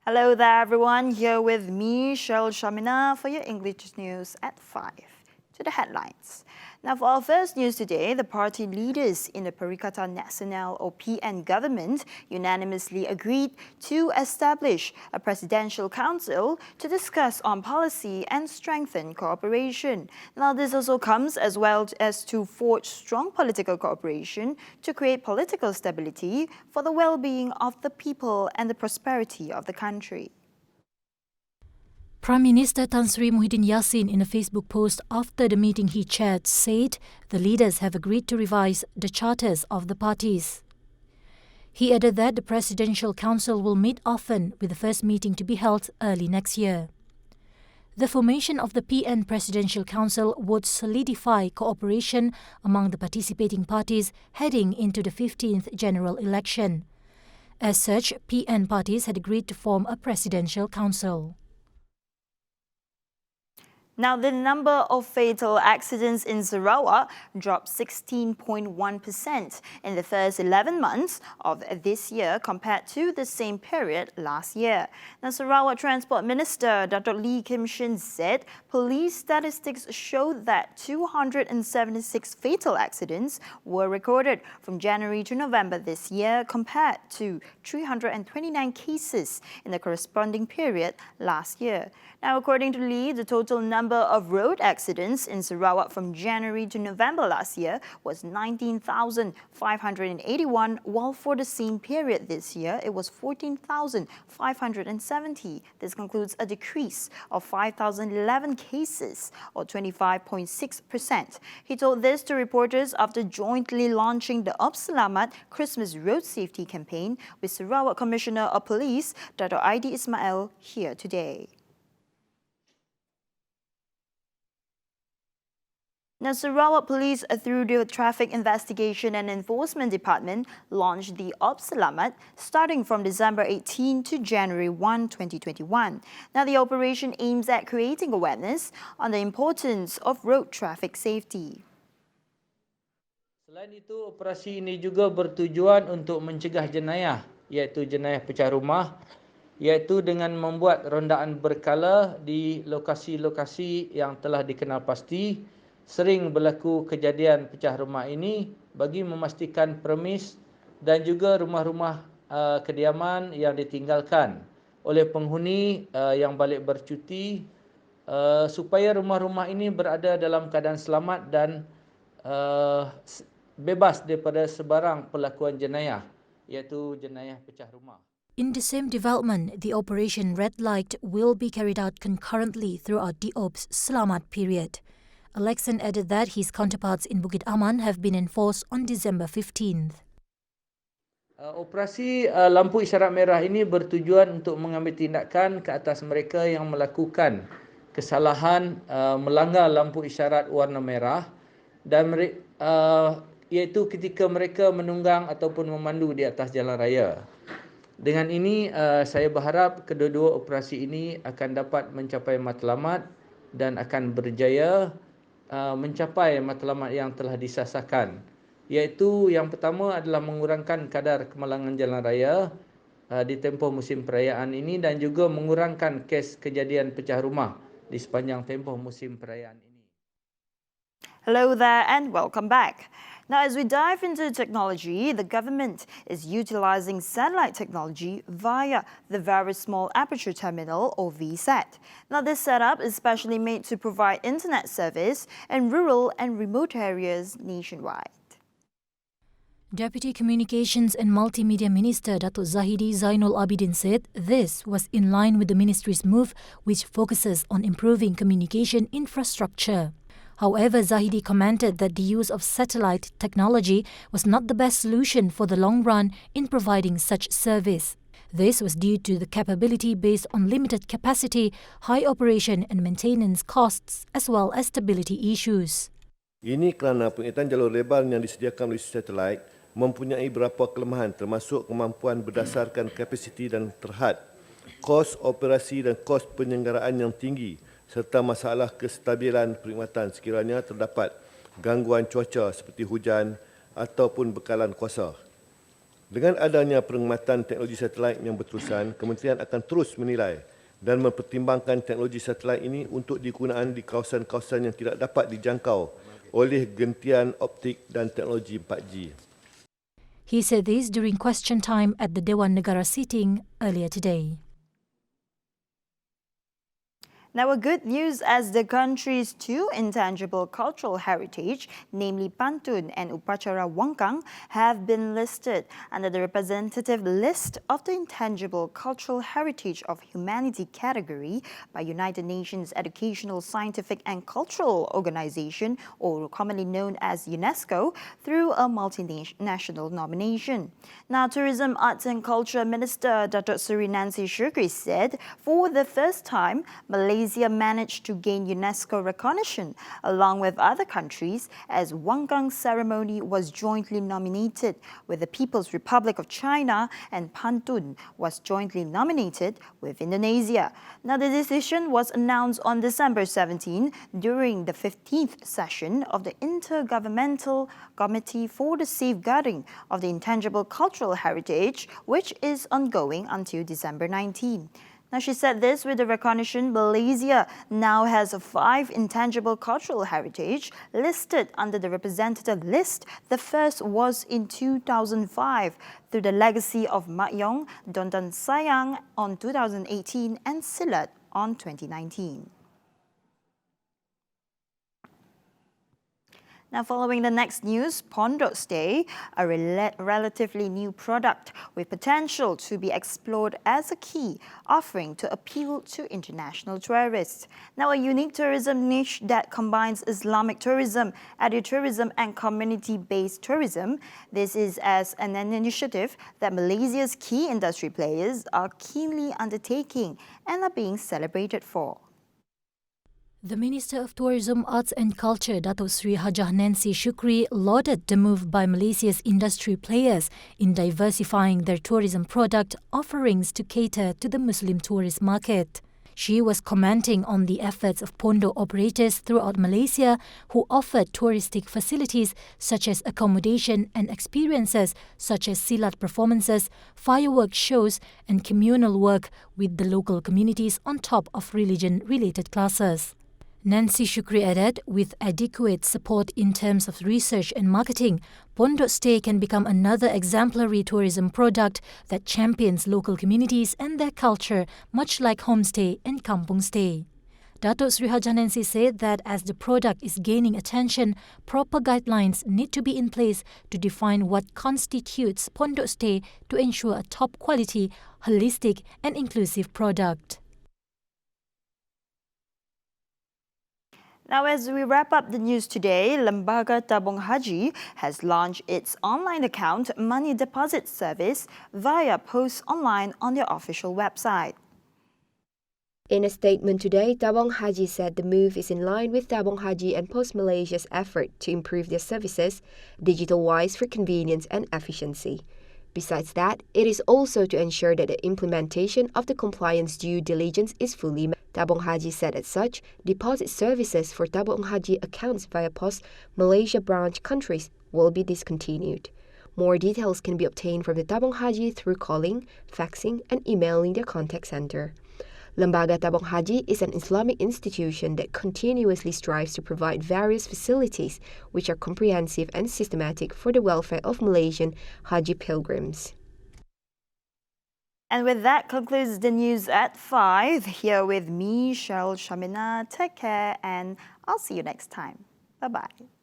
Hello there, everyone. Here with me, Cheryl Shamina, for your English news at 5. To the headlines. Now, for our first news today, the party leaders in the Perikatan Nasional or PN government unanimously agreed to establish a presidential council to discuss on policy and strengthen cooperation. Now, this also comes as well as to forge strong political cooperation to create political stability for the well-being of the people and the prosperity of the country. Prime Minister Tan Sri Muhyiddin Yassin, in a Facebook post after the meeting he chaired, said the leaders have agreed to revise the charters of the parties. He added that the Presidential Council will meet often, with the first meeting to be held early next year. The formation of the PN Presidential Council would solidify cooperation among the participating parties heading into the 15th general election. As such, PN parties had agreed to form a Presidential Council. Now, the number of fatal accidents in Sarawak dropped 16.1% in the first 11 months of this year compared to the same period last year. Now, Sarawak Transport Minister Dr. Lee Kim Shin said police statistics showed that 276 fatal accidents were recorded from January to November this year compared to 329 cases in the corresponding period last year. Now, according to Lee, the total number of road accidents in Sarawak from January to November last year was 19,581, while for the same period this year, it was 14,570. This concludes a decrease of 5,011 cases, or 25.6%. He told this to reporters after jointly launching the Selamat Christmas Road Safety Campaign with Sarawak Commissioner of Police, Dr. Aidi Ismail, here today. Now, Sarawak Police, through the Traffic Investigation and Enforcement Department, launched the Selamat starting from December 18 to January 1, 2021. Now, the operation aims at creating awareness on the importance of road traffic safety. Selain itu, operasi ini juga bertujuan untuk mencegah jenayah, iaitu jenayah pecah rumah, iaitu dengan membuat rondaan berkala di lokasi-lokasi yang telah dikenal pasti sering berlaku kejadian pecah rumah ini bagi memastikan premis dan juga rumah-rumah kediaman yang ditinggalkan oleh penghuni yang balik bercuti supaya rumah-rumah ini berada dalam keadaan selamat dan bebas daripada sebarang pelakuan jenayah, iaitu jenayah pecah rumah. In the same development, the Operation Red Light will be carried out concurrently throughout the Selamat period. Alexan added that his counterparts in Bukit Aman have been enforced on December 15th. Operasi lampu isyarat merah ini bertujuan untuk mengambil tindakan ke atas mereka yang melakukan kesalahan melanggar lampu isyarat warna merah dan iaitu ketika mereka menunggang ataupun memandu di atas jalan raya. Dengan ini, saya berharap kedua-dua operasi ini akan dapat mencapai matlamat dan akan berjaya mencapai matlamat yang telah disasarkan, iaitu yang pertama adalah mengurangkan kadar kemalangan jalan raya di tempoh musim perayaan ini dan juga mengurangkan kes kejadian pecah rumah di sepanjang tempoh musim perayaan ini. Hello there and welcome back. Now, as we dive into technology, the government is utilizing satellite technology via the Very Small Aperture Terminal, or VSAT. Now, this setup is specially made to provide internet service in rural and remote areas nationwide. Deputy Communications and Multimedia Minister Datuk Zahidi Zainul Abidin said this was in line with the ministry's move, which focuses on improving communication infrastructure. However, Zahidi commented that the use of satellite technology was not the best solution for the long run in providing such service. This was due to the capability based on limited capacity, high operation and maintenance costs, as well as stability issues. Ini kerana pengiritan jalur lebar yang disediakan oleh satelit mempunyai beberapa kelemahan termasuk kemampuan berdasarkan kapasiti dan terhad, kos operasi dan kos penyelenggaraan yang tinggi, serta masalah kestabilan perkhidmatan sekiranya terdapat gangguan cuaca seperti hujan ataupun bekalan kuasa. Dengan adanya perkhidmatan teknologi satelit yang berterusan, Kementerian akan terus menilai dan mempertimbangkan teknologi satelit ini untuk digunakan di kawasan-kawasan yang tidak dapat dijangkau oleh gentian optik dan teknologi 4G. He said this during question time at the Dewan Negara sitting earlier today. Now, a good news as the country's two intangible cultural heritage, namely Pantun and Upacara Wangkang, have been listed under the representative list of the Intangible Cultural Heritage of Humanity category by United Nations Educational, Scientific and Cultural Organization, or commonly known as UNESCO, through a multinational nomination. Now, Tourism, Arts and Culture Minister Datuk Seri Nancy Shukri said, for the first time, Malaysia managed to gain UNESCO recognition along with other countries as Wangkang ceremony was jointly nominated with the People's Republic of China and Pantun was jointly nominated with Indonesia. Now, the decision was announced on December 17 during the 15th session of the Intergovernmental Committee for the Safeguarding of the Intangible Cultural Heritage, which is ongoing until December 19. Now, she said this with the recognition Malaysia now has 5 intangible cultural heritage listed under the representative list. The first was in 2005 through the legacy of Mak Yong, Dondan Sayang on 2018 and Silat on 2019. Now, following the next news, Pondok Stay, a relatively new product with potential to be explored as a key offering to appeal to international tourists. Now, a unique tourism niche that combines Islamic tourism, edu-tourism and community-based tourism. This is as an initiative that Malaysia's key industry players are keenly undertaking and are being celebrated for. The Minister of Tourism, Arts and Culture, Datuk Seri Hajah Nancy Shukri, lauded the move by Malaysia's industry players in diversifying their tourism product offerings to cater to the Muslim tourist market. She was commenting on the efforts of Pondok operators throughout Malaysia who offered touristic facilities such as accommodation and experiences such as silat performances, fireworks shows and communal work with the local communities on top of religion-related classes. Nancy Shukri added, with adequate support in terms of research and marketing, Pondok Stay can become another exemplary tourism product that champions local communities and their culture, much like homestay and kampung stay. Datuk Seri Hajah Nancy said that as the product is gaining attention, proper guidelines need to be in place to define what constitutes Pondok Stay to ensure a top-quality, holistic and inclusive product. Now, as we wrap up the news today, Lembaga Tabung Haji has launched its online account money deposit service via posts online on their official website. In a statement today, Tabung Haji said the move is in line with Tabung Haji and Post Malaysia's effort to improve their services digital-wise for convenience and efficiency. Besides that, it is also to ensure that the implementation of the compliance due diligence is fully met. Tabung Haji said as such, deposit services for Tabung Haji accounts via Post Malaysia branch countries will be discontinued. More details can be obtained from the Tabung Haji through calling, faxing and emailing their contact center. Lembaga Tabung Haji is an Islamic institution that continuously strives to provide various facilities which are comprehensive and systematic for the welfare of Malaysian Haji pilgrims. And with that concludes the news at 5. Here with me, Cheryl Shamina. Take care and I'll see you next time. Bye-bye.